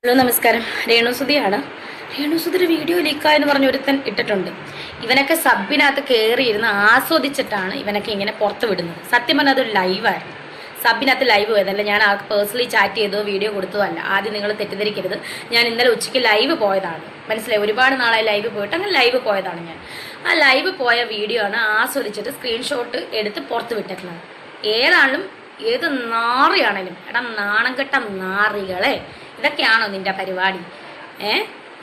Hello നമസ്കാരം. രേണുസുതിയാണ്. രേണുസുതിയുടെ video ലീക്കായെന്ന് പറഞ്ഞ് ഒരുത്തൻ ഇട്ടിട്ടുണ്ട്. ഇവനൊക്കെ സബിനകത്ത് കയറിയിരുന്ന് ആസ്വദിച്ചിട്ടാണ് ഇവനൊക്കെ ഇങ്ങനെ പുറത്ത് വിടുന്നത്. സത്യം പറഞ്ഞാൽ അതൊരു ലൈവായിരുന്നു. സബിനകത്ത് ലൈവ് പോയതല്ല, ഞാൻ ആൾക്ക് പേഴ്സണലി ചാറ്റ് ചെയ്തോ വീഡിയോ കൊടുത്തതോ അല്ല. ആദ്യം നിങ്ങൾ തെറ്റിദ്ധരിക്കരുത്. ഞാൻ ഇന്നലെ ഉച്ചയ്ക്ക് ലൈവ് പോയതാണ്, മനസ്സിലായി. ഒരുപാട് നാളായി ലൈവ് പോയിട്ട് അങ്ങനെ ലൈവ് പോയതാണ് ഞാൻ. ആ ലൈവ് പോയ വീഡിയോ ആണ് ആസ്വദിച്ചിട്ട് സ്ക്രീൻഷോട്ട് എടുത്ത് പുറത്ത് വിട്ടേക്കുന്നത്. ഏത് നാറിയാണേലും എടാ നാണം കെട്ട നാറികളെ, ഇതൊക്കെയാണോ നിന്റെ പരിപാടി?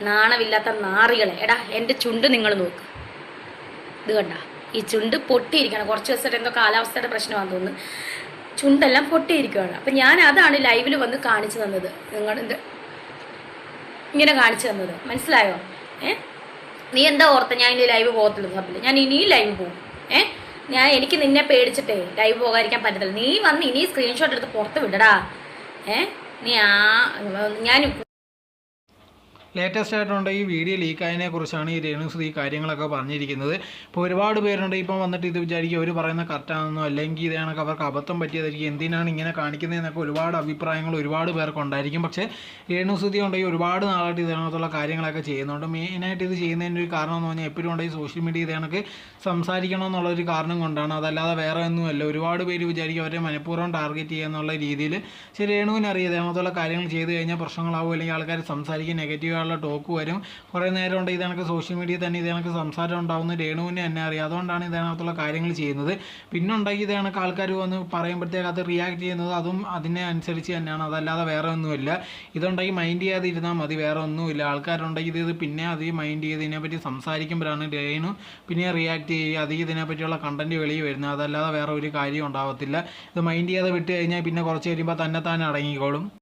നാണമില്ലാത്ത നാറികളെ. എടാ എൻ്റെ ചുണ്ട് നിങ്ങൾ നോക്ക്, ഇത് കണ്ട ഈ ചുണ്ട് പൊട്ടിയിരിക്കണം. കുറച്ച് ദിവസമായിട്ട് എന്തോ കാലാവസ്ഥയുടെ പ്രശ്നമാണെന്ന് തോന്നുന്നു, ചുണ്ടെല്ലാം പൊട്ടിയിരിക്കുകയാണ്. അപ്പം ഞാൻ അതാണ് ലൈവിൽ വന്ന് കാണിച്ചു തന്നത്, നിങ്ങളുടെ ഇങ്ങനെ കാണിച്ചു തന്നത്, മനസ്സിലായോ? നീ എന്താ ഓർത്ത ഞാൻ ഇനി ലൈവ് പോകത്തുള്ളൂ? സബില് ഞാൻ ഇനിയും ലൈവ് പോകും. എനിക്ക് നിന്നെ പേടിച്ചിട്ടേ ലൈവ് പോകാതിരിക്കാൻ പറ്റത്തില്ല. നീ വന്ന് ഇനി സ്ക്രീൻഷോട്ട് എടുത്ത് പുറത്ത് വിടടാ. ഞാൻ ലേറ്റസ്റ്റ് ആയിട്ടുണ്ട് ഈ വീഡിയോ ലീക്കായതിനെ കുറിച്ചാണ് ഈ രേണുസുതി ഈ കാര്യങ്ങളൊക്കെ പറഞ്ഞിരിക്കുന്നത്. ഇപ്പോൾ ഒരുപാട് പേരുണ്ട് ഇപ്പം വന്നിട്ട് ഇത് വിചാരിക്കും അവർ പറയുന്ന കറക്റ്റാണെന്നോ അല്ലെങ്കിൽ ഇതാണൊക്കെ അവർക്ക് അബദ്ധം പറ്റിയതായിരിക്കും, എന്തിനാണ് ഇങ്ങനെ കാണിക്കുന്നതെന്നൊക്കെ ഒരുപാട് അഭിപ്രായങ്ങൾ ഒരുപാട് പേർക്ക് ഉണ്ടായിരിക്കും. പക്ഷേ രേണുസുതി ഉണ്ടെങ്കിൽ ഒരുപാട് നാളായിട്ട് ഇതിനകത്തുള്ള കാര്യങ്ങളൊക്കെ ചെയ്യുന്നുണ്ട്. മെയിനായിട്ട് ഇത് ചെയ്യുന്നതിൻ്റെ ഒരു കാരണം എന്ന് പറഞ്ഞാൽ എപ്പോഴും ഉണ്ടെങ്കിൽ സോഷ്യൽ മീഡിയ ഇതിനൊക്കെ സംസാരിക്കണം എന്നുള്ളൊരു കാരണം കൊണ്ടാണ്, അതല്ലാതെ വേറെ ഒന്നുമല്ല. ഒരുപാട് പേര് വിചാരിക്കും അവരെ മനഃപൂർവ്വം ടാർഗറ്റ് ചെയ്യുക എന്നുള്ള രീതിയിൽ. പക്ഷേ രേണുവിനറിയാം ഇതിനകത്തുള്ള കാര്യങ്ങൾ ചെയ്ത് കഴിഞ്ഞാൽ പ്രശ്നങ്ങളാവും, അല്ലെങ്കിൽ ആൾക്കാർ സംസാരിക്കും, നെഗറ്റീവ് ടോക്ക് വരും. കുറേ നേരം ഉണ്ട് ഇതേക്ക് സോഷ്യൽ മീഡിയ തന്നെ ഇതേക്ക് സംസാരം ഉണ്ടാകുന്ന രേണുവിനെ തന്നെ അറിയാം. അതുകൊണ്ടാണ് ഇതിനകത്തുള്ള കാര്യങ്ങൾ ചെയ്യുന്നത്. പിന്നെ ഉണ്ടാക്കി ഇതേക്ക് ആൾക്കാർ വന്ന് പറയുമ്പോഴത്തേക്ക് അത് റിയാക്ട് ചെയ്യുന്നത് അതും അതിനെ അനുസരിച്ച് തന്നെയാണ്, അതല്ലാതെ വേറെ ഒന്നുമില്ല. ഇതുണ്ടെങ്കിൽ മൈൻഡ് ചെയ്യാതെ ഇരുന്നാൽ മതി, വേറെ ഒന്നുമില്ല. ആൾക്കാരുണ്ടെങ്കിൽ ഇത് പിന്നെ അത് മൈൻഡ് ചെയ്ത് ഇതിനെപ്പറ്റി സംസാരിക്കുമ്പോഴാണ് രേണു പിന്നെ റിയാക്ട് ചെയ്യുക, അത് ഇതിനെപ്പറ്റിയുള്ള കണ്ടന്റ് വെളിയിൽ വരുന്നത്, അതല്ലാതെ വേറെ ഒരു കാര്യം ഉണ്ടാകത്തില്ല. ഇത് മൈൻഡ് ചെയ്യാതെ വിട്ട് കഴിഞ്ഞാൽ പിന്നെ കുറച്ച് കഴിയുമ്പോൾ തന്നെ അടങ്ങിക്കോളും.